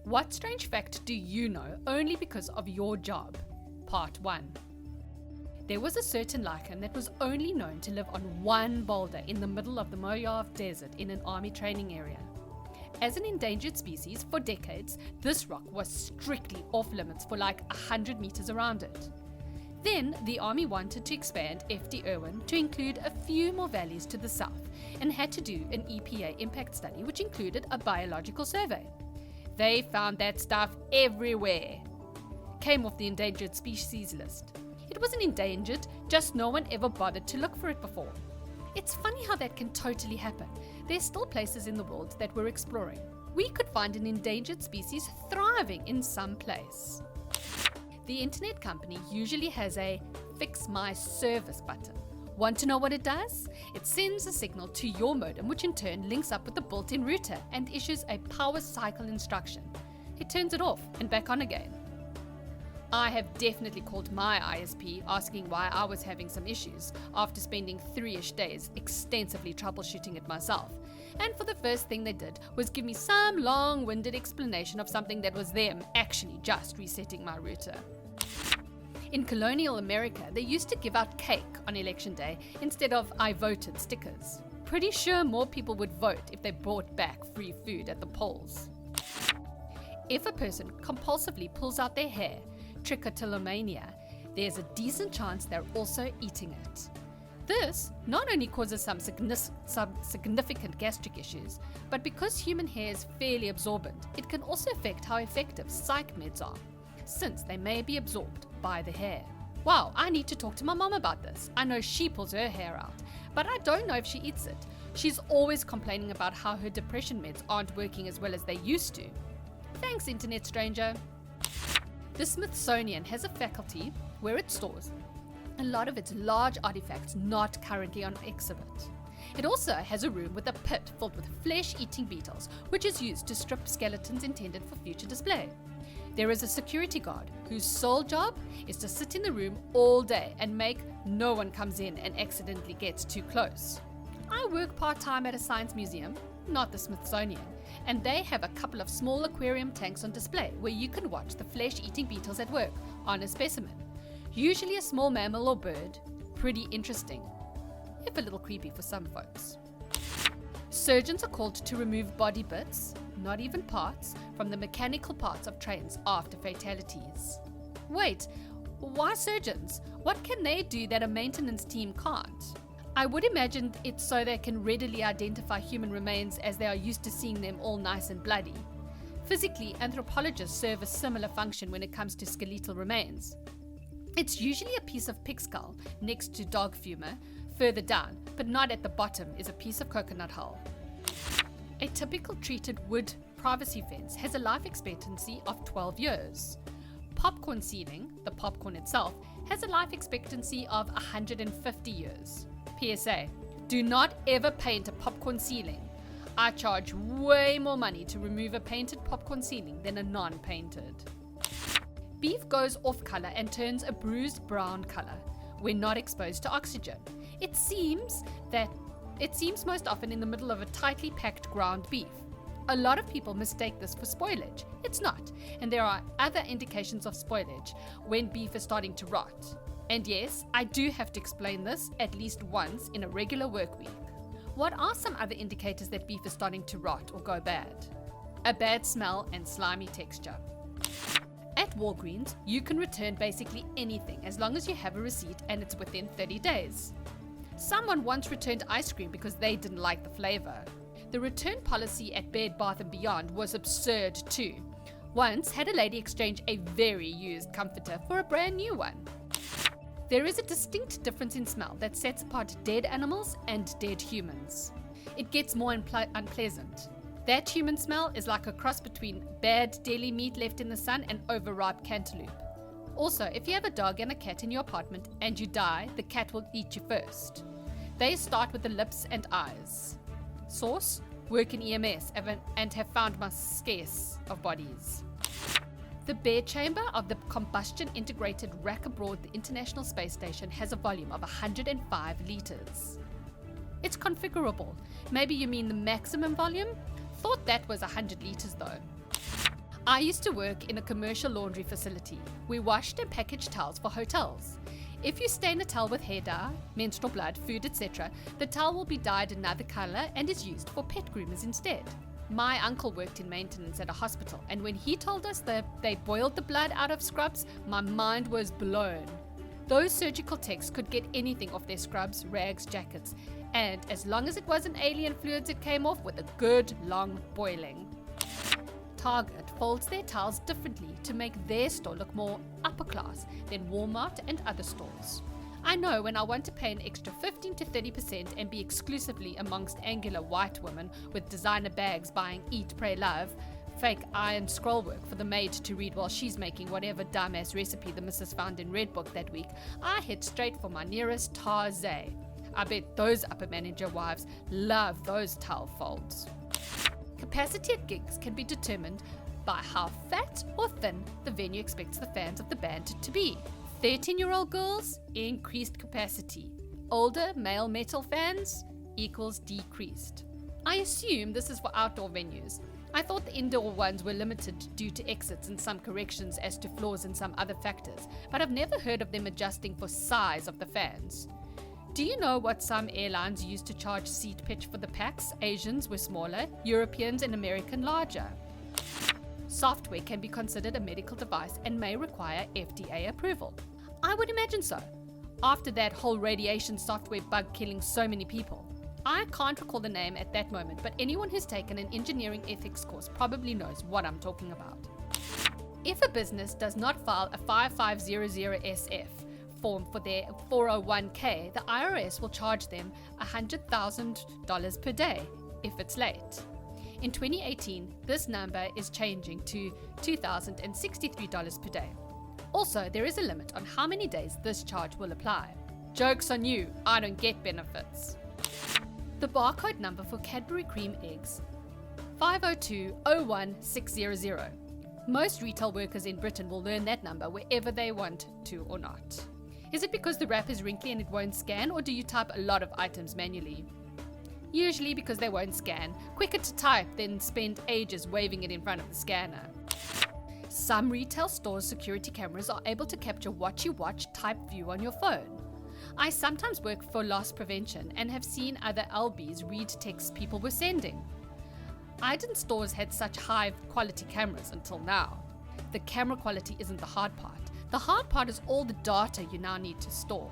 What strange fact do you know only because of your job? Part 1. There was a certain lichen that was only known to live on one boulder in the middle of the Mojave Desert in an army training area. As an endangered species for decades, this rock was strictly off limits for like 100 meters around it. Then the army wanted to expand F.D. Irwin to include a few more valleys to the south and had to do an EPA impact study which included a biological survey. They found that stuff everywhere. Came off the endangered species list. It wasn't endangered, just no one ever bothered to look for it before. It's funny how that can totally happen. There's still places in the world that we're exploring. We could find an endangered species thriving in some place. The internet company usually has a Fix My Service button. Want to know what it does? It sends a signal to your modem, which in turn links up with the built-in router and issues a power cycle instruction. It turns it off and back on again. I have definitely called my ISP asking why I was having some issues after spending 3-ish days extensively troubleshooting it myself. And for the first thing they did was give me some long-winded explanation of something that was them actually just resetting my router. In colonial America, they used to give out cake on election day instead of I voted stickers. Pretty sure more people would vote if they brought back free food at the polls. If a person compulsively pulls out their hair, trichotillomania, there's a decent chance they're also eating it. This not only causes some significant gastric issues, but because human hair is fairly absorbent, it can also affect how effective psych meds are, since they may be absorbed by the hair. Wow, I need to talk to my mom about this. I know she pulls her hair out, but I don't know if she eats it. She's always complaining about how her depression meds aren't working as well as they used to. Thanks, internet stranger. The Smithsonian has a faculty where it stores a lot of its large artifacts not currently on exhibit. It also has a room with a pit filled with flesh-eating beetles, which is used to strip skeletons intended for future display. There is a security guard whose sole job is to sit in the room all day and make no one comes in and accidentally gets too close. I work part-time at a science museum, not the Smithsonian, and they have a couple of small aquarium tanks on display where you can watch the flesh-eating beetles at work on a specimen. Usually a small mammal or bird. Pretty interesting, if a little creepy for some folks. Surgeons are called to remove body bits, not even parts, from the mechanical parts of trains after fatalities. Wait, why surgeons? What can they do that a maintenance team can't? I would imagine it's so they can readily identify human remains as they are used to seeing them all nice and bloody. Physically, anthropologists serve a similar function when it comes to skeletal remains. It's usually a piece of pig skull next to dog femur. Further down, but not at the bottom, is a piece of coconut hull. A typical treated wood privacy fence has a life expectancy of 12 years. Popcorn ceiling, the popcorn itself, has a life expectancy of 150 years. PSA, do not ever paint a popcorn ceiling. I charge way more money to remove a painted popcorn ceiling than a non-painted. Beef goes off color and turns a bruised brown color when not exposed to oxygen. It seems most often in the middle of a tightly packed ground beef. A lot of people mistake this for spoilage. It's not, and there are other indications of spoilage when beef is starting to rot. And yes, I do have to explain this at least once in a regular work week. What are some other indicators that beef is starting to rot or go bad? A bad smell and slimy texture. At Walgreens, you can return basically anything as long as you have a receipt and it's within 30 days. Someone once returned ice cream because they didn't like the flavor. The return policy at Bed Bath & Beyond was absurd too. Once had a lady exchange a very used comforter for a brand new one. There is a distinct difference in smell that sets apart dead animals and dead humans. It gets more unpleasant. That human smell is like a cross between bad deli meat left in the sun and overripe cantaloupe. Also, if you have a dog and a cat in your apartment and you die, the cat will eat you first. They start with the lips and eyes. Source: work in EMS and have found my scarce of bodies. The bare chamber of the combustion integrated rack aboard the International Space Station has a volume of 105 litres. It's configurable. Maybe you mean the maximum volume? Thought that was 100 litres though. I used to work in a commercial laundry facility. We washed and packaged towels for hotels. If you stain a towel with hair dye, menstrual blood, food, etc., the towel will be dyed another color and is used for pet groomers instead. My uncle worked in maintenance at a hospital, and when he told us that they boiled the blood out of scrubs, my mind was blown. Those surgical techs could get anything off their scrubs, rags, jackets, and as long as it wasn't alien fluids, it came off with a good long boiling. Target folds their towels differently to make their store look more upper class than Walmart and other stores. I know when I want to pay an extra 15 to 30% and be exclusively amongst angular white women with designer bags buying Eat, Pray, Love, fake iron scroll work for the maid to read while she's making whatever dumbass recipe the missus found in Red Book that week, I head straight for my nearest Tarzay. I bet those upper manager wives love those towel folds. Capacity at gigs can be determined by how fat or thin the venue expects the fans of the band to be. 13-year-old girls, increased capacity. Older male metal fans equals decreased. I assume this is for outdoor venues. I thought the indoor ones were limited due to exits and some corrections as to flaws and some other factors, but I've never heard of them adjusting for size of the fans. Do you know what some airlines use to charge seat pitch for the packs? Asians were smaller, Europeans and American larger. Software can be considered a medical device and may require FDA approval. I would imagine so, after that whole radiation software bug killing so many people. I can't recall the name at that moment, but anyone who's taken an engineering ethics course probably knows what I'm talking about. If a business does not file a 5500SF form for their 401k, the IRS will charge them $100,000 per day if it's late. In 2018, this number is changing to $2,063 per day. Also, there is a limit on how many days this charge will apply. Joke's on you, I don't get benefits. The barcode number for Cadbury cream eggs, 502-01600. Most retail workers in Britain will learn that number wherever they want to or not. Is it because the wrap is wrinkly and it won't scan, or do you type a lot of items manually? Usually because they won't scan. Quicker to type than spend ages waving it in front of the scanner. Some retail stores' security cameras are able to capture what you watch type view on your phone. I sometimes work for loss prevention and have seen other LBs read texts people were sending. I didn't stores had such high quality cameras until now. The camera quality isn't the hard part. The hard part is all the data you now need to store.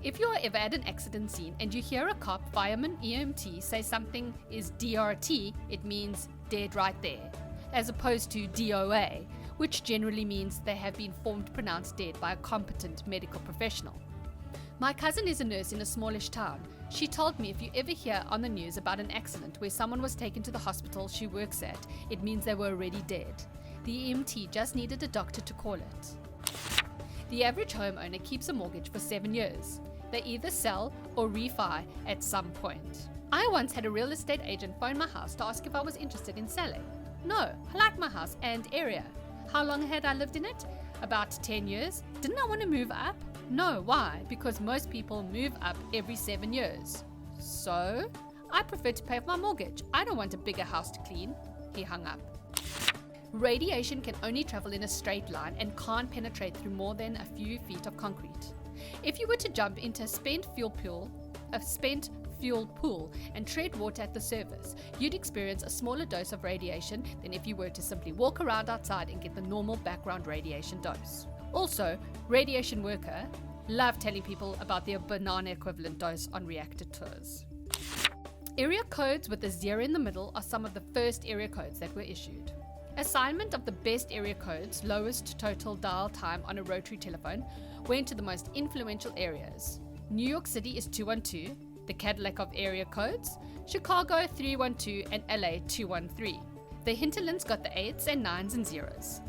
If you are ever at an accident scene and you hear a cop, fireman, EMT say something is DRT, it means dead right there, as opposed to DOA, which generally means they have been pronounced dead by a competent medical professional. My cousin is a nurse in a smallish town. She told me if you ever hear on the news about an accident where someone was taken to the hospital she works at, it means they were already dead. The EMT just needed a doctor to call it. The average homeowner keeps a mortgage for 7 years. They either sell or refi at some point. I once had a real estate agent phone my house to ask if I was interested in selling. No, I like my house and area. How long had I lived in it? About 10 years. Didn't I want to move up? No, why? Because most people move up every 7 years. So, I prefer to pay off my mortgage. I don't want a bigger house to clean. He hung up. Radiation can only travel in a straight line and can't penetrate through more than a few feet of concrete. If you were to jump into a spent fuel pool and tread water at the surface, you'd experience a smaller dose of radiation than if you were to simply walk around outside and get the normal background radiation dose. Also, radiation worker love telling people about their banana equivalent dose on reactor tours. Area codes with a 0 in the middle are some of the first area codes that were issued. Assignment of the best area codes, lowest total dial time on a rotary telephone, went to the most influential areas. New York City is 212, the Cadillac of area codes, Chicago 312 and LA 213. The hinterlands got the 8s and 9s and 0s.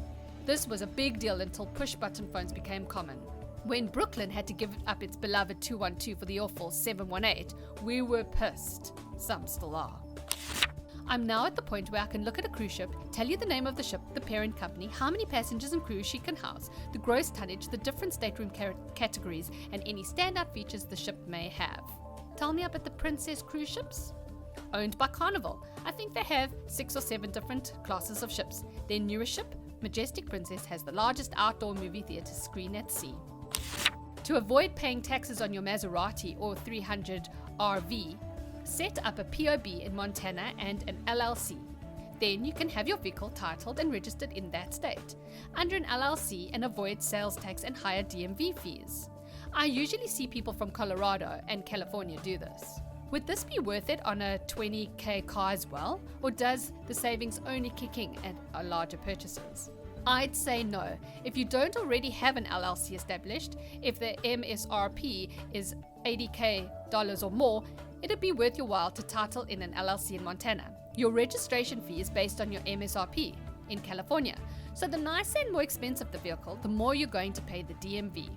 This was a big deal until push-button phones became common. When Brooklyn had to give up its beloved 212 for the awful 718, we were pissed. Some still are. I'm now at the point where I can look at a cruise ship, tell you the name of the ship, the parent company, how many passengers and crew she can house, the gross tonnage, the different stateroom categories, and any standout features the ship may have. Tell me about the Princess cruise ships. owned by Carnival. I think they have 6 or 7 different classes of ships. Their newest ship, Majestic Princess, has the largest outdoor movie theatre screen at sea. To avoid paying taxes on your Maserati or 300 RV, set up a POB in Montana and an LLC. Then you can have your vehicle titled and registered in that state under an LLC and avoid sales tax and higher DMV fees. I usually see people from Colorado and California do this. Would this be worth it on a 20k car as well, or does the savings only kick in at larger purchases? I'd say no. If you don't already have an LLC established, if the MSRP is $80k or more, it'd be worth your while to title in an LLC in Montana. Your registration fee is based on your MSRP in California, so the nicer and more expensive the vehicle, the more you're going to pay the DMV.